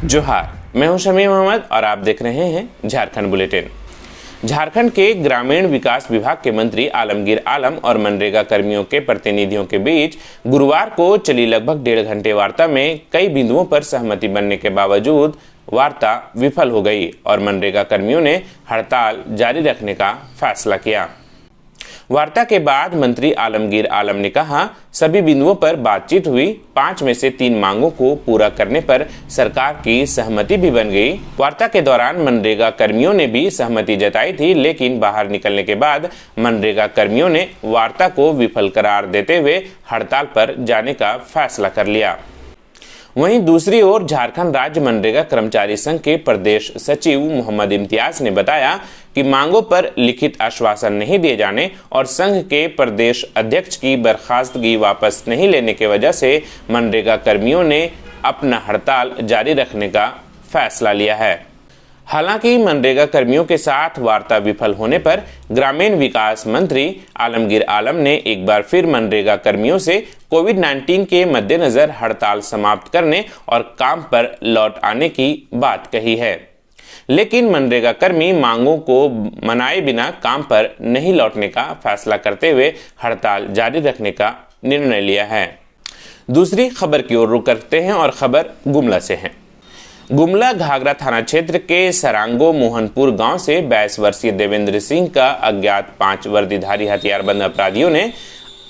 जोहार, मैं हूं शमी मोहम्मद और आप देख रहे हैं झारखंड बुलेटिन। झारखंड के ग्रामीण विकास विभाग के मंत्री आलमगीर आलम और मनरेगा कर्मियों के प्रतिनिधियों के बीच गुरुवार को चली लगभग 1.5 घंटे वार्ता में कई बिंदुओं पर सहमति बनने के बावजूद वार्ता विफल हो गई और मनरेगा कर्मियों ने हड़ताल जारी रखने का फैसला किया। वार्ता के बाद मंत्री आलमगीर आलम ने कहा, सभी बिंदुओं पर बातचीत हुई। 5 में से 3 मांगों को पूरा करने पर सरकार की सहमति भी बन गई। वार्ता के दौरान मनरेगा कर्मियों ने भी सहमति जताई थी, लेकिन बाहर निकलने के बाद मनरेगा कर्मियों ने वार्ता को विफल करार देते हुए हड़ताल पर जाने का फैसला कर लिया। वहीं दूसरी ओर झारखंड राज्य मनरेगा कर्मचारी संघ के प्रदेश सचिव मोहम्मद इम्तियाज ने बताया कि मांगों पर लिखित आश्वासन नहीं दिए जाने और संघ के प्रदेश अध्यक्ष की बर्खास्तगी वापस नहीं लेने की वजह से मनरेगा कर्मियों ने अपना हड़ताल जारी रखने का फैसला लिया है। हालांकि मनरेगा कर्मियों के साथ वार्ता विफल होने पर ग्रामीण विकास मंत्री आलमगीर आलम ने एक बार फिर मनरेगा कर्मियों से कोविड-19 के मद्देनजर हड़ताल समाप्त करने और काम पर लौट आने की बात कही है, लेकिन मनरेगा कर्मी मांगों को मनाए बिना काम पर नहीं लौटने का फैसला करते हुए हड़ताल जारी रखने का निर्णय लिया है। दूसरी खबर की ओर रुख करते हैं और खबर गुमला से है। गुमला घाघरा थाना क्षेत्र के सरांगो मोहनपुर गांव से 22 वर्षीय देवेंद्र सिंह का अज्ञात 5 वर्दीधारी हथियारबंद अपराधियों ने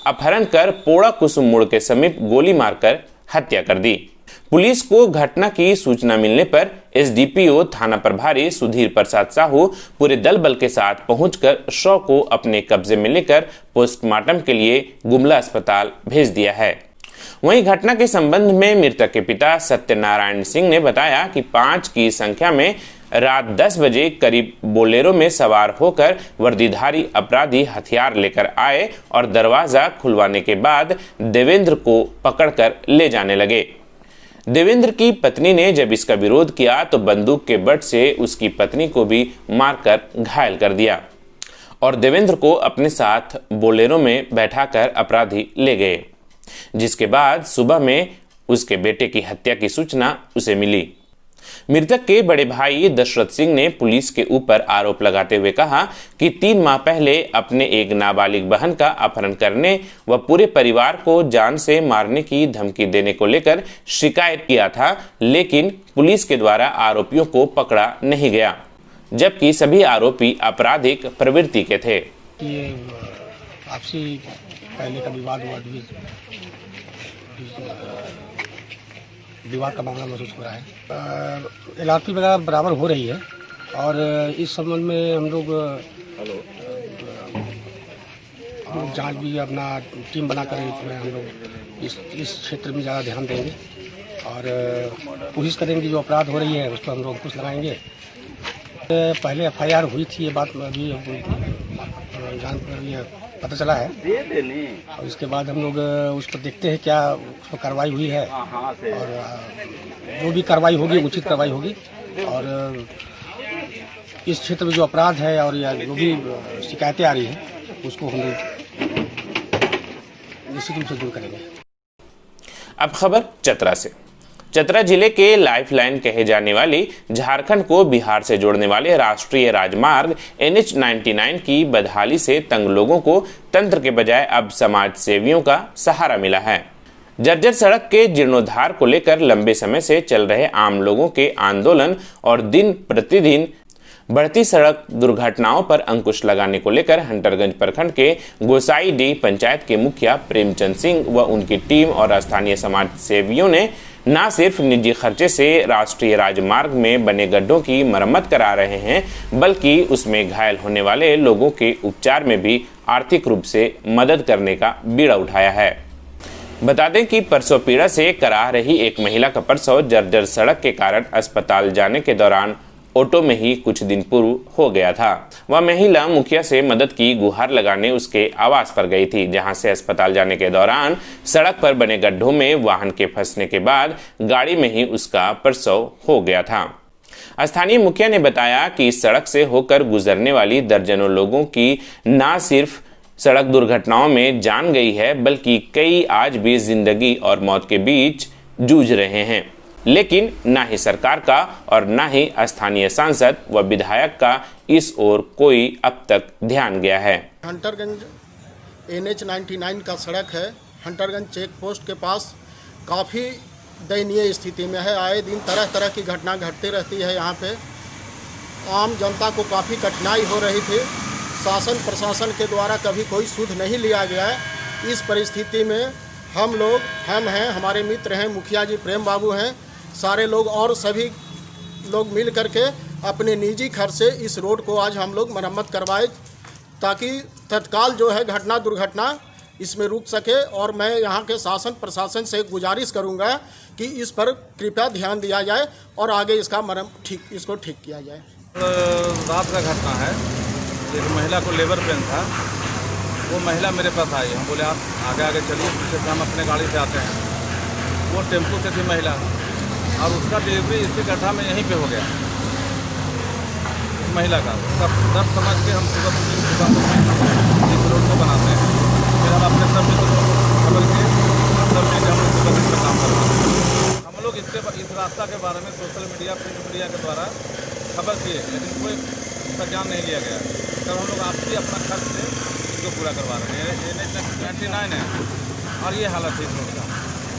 अपहरण कर पोड़ा कुसुम मोड़ के समीप गोली मारकर हत्या कर दी। पुलिस को घटना की सूचना मिलने पर एसडीपीओ थाना प्रभारी सुधीर प्रसाद साहू पूरे दल बल के साथ पहुंचकर शव को अपने कब्जे में लेकर पोस्टमार्टम के लिए गुमला अस्पताल भेज दिया है। वहीं घटना के संबंध में मृतक के पिता सत्यनारायण सिंह ने बताया कि 5 की संख्या में रात 10 बजे करीब बोलेरो में सवार होकर वर्दीधारी अपराधी हथियार लेकर आए और दरवाजा खुलवाने के बाद देवेंद्र को पकड़कर ले जाने लगे। देवेंद्र की पत्नी ने जब इसका विरोध किया तो बंदूक के बट से उसकी पत्नी को भी मारकर घायल कर दिया और देवेंद्र को अपने साथ बोलेरो में बैठाकर अपराधी ले गए, जिसके बाद सुबह में उसके बेटे की हत्या की सूचना उसे मिली। मृतक के बड़े भाई दशरथ सिंह ने पुलिस के ऊपर आरोप लगाते हुए कहा कि 3 माह पहले अपने एक नाबालिग बहन का अपहरण करने व पूरे परिवार को जान से मारने की धमकी देने को लेकर शिकायत किया था, लेकिन पुलिस के द्वारा आरोपियों को पकड़ा नहीं गया, जबकि सभी आरोपी आपराधिक प्रवृत्ति के थे। आपसी पहले का विवाद का मामला महसूस हो रहा है। एलआरपी वगैरह बराबर हो रही है और इस संबंध में हम लोग जांच भी अपना टीम बनाकर इसमें हम लोग इस क्षेत्र में ज़्यादा ध्यान देंगे और कोशिश करेंगे जो अपराध हो रही है उस पर हम लोग अंकुश लगाएंगे। पहले एफआईआर हुई थी, ये बात अभी जान पता चला है और इसके बाद हम लोग उस पर देखते हैं क्या उस पर कार्रवाई हुई है और जो भी कार्रवाई होगी उचित कार्रवाई होगी और इस क्षेत्र में जो अपराध है और या जो भी शिकायतें आ रही हैं उसको हम लोग निश्चित रूप से दूर करेंगे। अब खबर चतरा से। चतरा जिले के लाइफलाइन कहे जाने वाली झारखंड को बिहार से जोड़ने वाले राष्ट्रीय राजमार्ग NH-99 की बदहाली से तंग लोगों को तंत्र के बजाय अब समाज सेवियों का सहारा मिला है। जर्जर सड़क के जीर्णोद्धार को लेकर लंबे समय से चल रहे आम लोगों के आंदोलन और दिन प्रतिदिन बढ़ती सड़क दुर्घटनाओं पर अंकुश लगाने को लेकर हंटरगंज प्रखंड के गोसाईडीह पंचायत के मुखिया प्रेमचंद सिंह व उनकी टीम और स्थानीय समाज सेवियों ने न सिर्फ निजी खर्चे से राष्ट्रीय राजमार्ग में बने गड्ढों की मरम्मत करा रहे हैं, बल्कि उसमें घायल होने वाले लोगों के उपचार में भी आर्थिक रूप से मदद करने का बीड़ा उठाया है। बता दें कि प्रसव पीड़ा से करा रही एक महिला का प्रसव जर्जर सड़क के कारण अस्पताल जाने के दौरान ऑटो में ही कुछ दिन पूर्व हो गया था। वह महिला मुखिया से मदद की गुहार लगाने उसके आवास पर गई थी, जहां से अस्पताल जाने के दौरान सड़क पर बने गड्ढों में वाहन के फंसने के बाद गाड़ी में ही उसका प्रसव हो गया था। स्थानीय मुखिया ने बताया कि इस सड़क से होकर गुजरने वाली दर्जनों लोगों की न सिर्फ सड़क दुर्घटनाओं में जान गई है, बल्कि कई आज भी जिंदगी और मौत के बीच जूझ रहे हैं। लेकिन ना ही सरकार का और ना ही स्थानीय सांसद व विधायक का इस ओर कोई अब तक ध्यान गया है। हंटरगंज NH 99 का सड़क है, हंटरगंज चेक पोस्ट के पास काफ़ी दयनीय स्थिति में है। आए दिन तरह तरह की घटना घटती रहती है। यहाँ पे आम जनता को काफ़ी कठिनाई हो रही थी। शासन प्रशासन के द्वारा कभी कोई सुध नहीं लिया गया है। इस परिस्थिति में हम हैं, हमारे मित्र हैं, मुखिया जी प्रेम बाबू हैं, सारे लोग और सभी लोग मिल करके अपने निजी खर्च से इस रोड को आज हम लोग मरम्मत करवाए, ताकि तत्काल जो है घटना दुर्घटना इसमें रुक सके। और मैं यहाँ के शासन प्रशासन से गुजारिश करूँगा कि इस पर कृपया ध्यान दिया जाए और आगे इसका इसको ठीक किया जाए। रात का घटना है, एक महिला को लेबर पेन था, वो महिला मेरे पास आई। हम बोले आप आगे आगे चलिए, पीछे से हम अपने गाड़ी से आते हैं। वो टेम्पो से थी महिला और उसका डिलीवरी इसी गड्ढा में यहीं पे हो गया। महिला का उसका दर्द समझ के हम सुबह इस रोड को बनाते हैं। फिर हम अपने सब मित्र खबर के सब मिलकर हम सुबह इसका काम करवाते हैं। हम लोग इस रास्ता के बारे में सोशल मीडिया प्रिंट मीडिया के द्वारा खबर किए, लेकिन कोई उसका ध्यान नहीं लिया गया। तब हम लोग आपसी अपना खर्च से इसको पूरा करवा रहे हैं। NH 99 है और ये हालत है इस रोड का।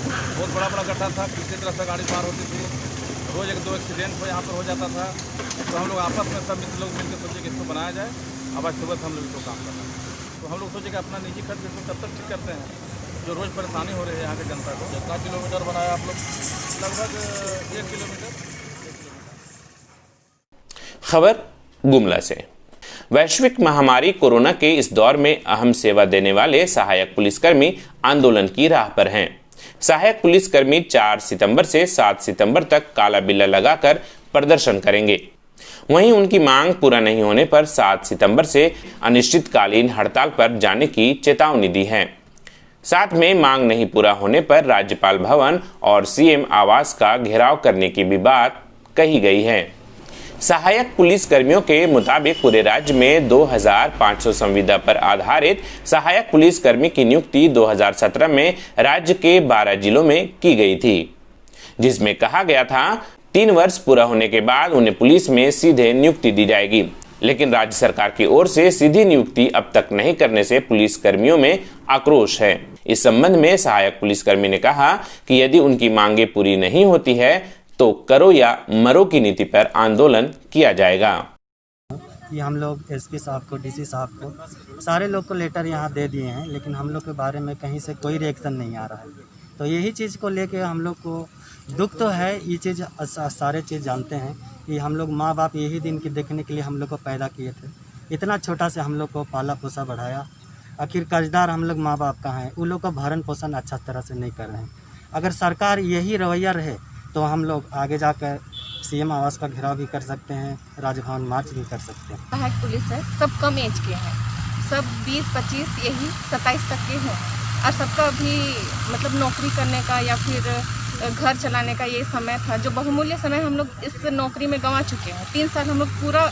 बहुत बड़ा गड्ढा था, किसी तरह से गाड़ी पार होती थी, रोज़ एक दो एक्सीडेंट यहाँ पर हो जाता था। तो हम लोग आपस में सब मित्र लोग मिलकर सोचे कि इसको बनाया जाए। अब आज सुबह से हम लोग इसको काम कर रहे हैं। तो हम लोग सोचे कि अपना निजी खर्च इसको तब तक ठीक करते हैं जो रोज़ परेशानी हो रही है यहाँ की जनता को। कितना किलोमीटर बनाया आप लोग? लगभग 1 किलोमीटर। खबर गुमला से। वैश्विक महामारी कोरोना के इस दौर में अहम सेवा देने वाले सहायक पुलिसकर्मी आंदोलन की राह पर हैं। सहायक पुलिसकर्मी 4 सितंबर से 7 सितंबर तक काला बिल्ला लगाकर प्रदर्शन करेंगे। वहीं उनकी मांग पूरा नहीं होने पर 7 सितंबर से अनिश्चितकालीन हड़ताल पर जाने की चेतावनी दी है। साथ में मांग नहीं पूरा होने पर राज्यपाल भवन और CM आवास का घेराव करने की भी बात कही गई है। सहायक पुलिस कर्मियों के मुताबिक पूरे राज्य में 2500 संविदा पर आधारित सहायक पुलिस कर्मी की नियुक्ति 2017 में राज्य के 12 जिलों में की गई थी, जिसमें कहा गया था 3 वर्ष पूरा होने के बाद उन्हें पुलिस में सीधे नियुक्ति दी जाएगी। लेकिन राज्य सरकार की ओर से सीधी नियुक्ति अब तक नहीं करने से पुलिस कर्मियों में आक्रोश है। इस संबंध में सहायक पुलिसकर्मी ने कहा कि यदि उनकी मांगे पूरी नहीं होती है तो करो या मरो की नीति पर आंदोलन किया जाएगा। ये हम लोग SP साहब को, DC साहब को, सारे लोग को लेटर यहाँ दे दिए हैं, लेकिन हम लोग के बारे में कहीं से कोई रिएक्शन नहीं आ रहा है। तो यही चीज़ को लेके हम लोग को दुख तो है। ये चीज़ सारे चीज़ जानते हैं कि हम लोग माँ बाप यही दिन की देखने के लिए हम लोग को पैदा किए थे। इतना छोटा से हम लोग को पाला पोसा बढ़ाया, आखिर कर्जदार हम लोग माँ बाप का हैं। उन लोग का भरण पोषण अच्छा तरह से नहीं कर रहे हैं। अगर सरकार यही रवैया रहे तो हम लोग आगे जाकर CM आवास का घेराव भी कर सकते हैं, राजभवन मार्च भी कर सकते हैं। सहायक पुलिस है, सब कम एज के हैं, सब 20-25 यही 27 तक के हैं और सबका अभी मतलब नौकरी करने का या फिर घर चलाने का ये समय था जो बहुमूल्य समय हम लोग इस नौकरी में गंवा चुके हैं। 3 साल हम लोग पूरा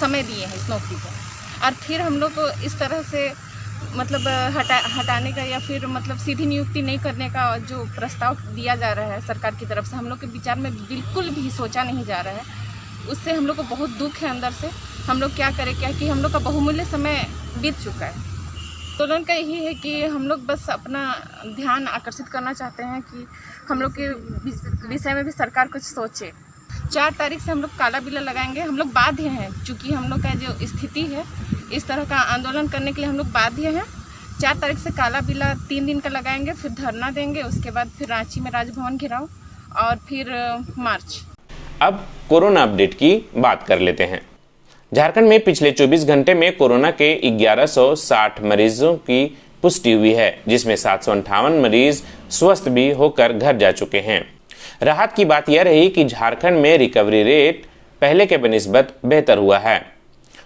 समय दिए हैं इस नौकरी को और फिर हम लोग को इस तरह से मतलब हटाने का या फिर मतलब सीधी नियुक्ति नहीं करने का जो प्रस्ताव दिया जा रहा है सरकार की तरफ से, हम लोग के विचार में बिल्कुल भी सोचा नहीं जा रहा है। उससे हम लोग को बहुत दुख है अंदर से। हम लोग क्या करें, क्या कि हम लोग का बहुमूल्य समय बीत चुका है। तो उनका यही है कि हम लोग बस अपना ध्यान आकर्षित करना चाहते हैं कि हम लोग के विषय में भी सरकार कुछ सोचे। 4 तारीख से हम लोग काला बिल्ला लगाएंगे। हम लोग बाध्य हैं, चूँकि हम लोग का जो स्थिति है इस तरह का आंदोलन करने के लिए हम लोग बाध्य हैं। 4 तारीख से काला बिल्ला 3 दिन का लगाएंगे, फिर धरना देंगे, उसके बाद फिर रांची में राजभवन घेराव और फिर मार्च। अब कोरोना अपडेट की बात कर लेते हैं। झारखंड में पिछले 24 घंटे में कोरोना के 1160 मरीजों की पुष्टि हुई है, जिसमें 758 मरीज स्वस्थ भी होकर घर जा चुके हैं। राहत की बात यह रही कि झारखंड में रिकवरी रेट पहले के बनिस्बत बेहतर हुआ है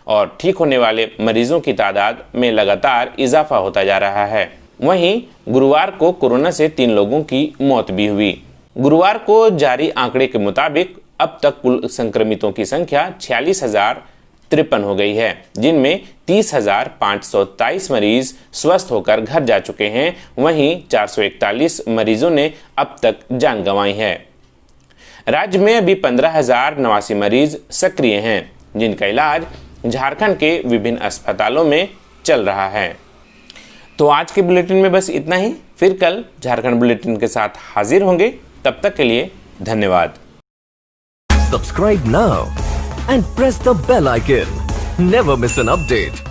और ठीक होने वाले मरीजों की तादाद में लगातार इजाफा होता जा रहा है। वहीं गुरुवार को कोरोना से 3 लोगों की मौत भी हुई। गुरुवार को जारी आंकड़े के मुताबिक अब तक कुल संक्रमितों की संख्या 46,053 हो गई है, जिनमें 30,527 मरीज स्वस्थ होकर घर जा चुके हैं। वहीं 441 मरीजों ने अब तक जान गंवाई है। राज्य में अभी 15,089 मरीज सक्रिय हैं, जिनका इलाज झारखंड के विभिन्न अस्पतालों में चल रहा है। तो आज के बुलेटिन में बस इतना ही। फिर कल झारखंड बुलेटिन के साथ हाजिर होंगे। तब तक के लिए धन्यवाद। Subscribe now and press the bell icon. Never miss an update.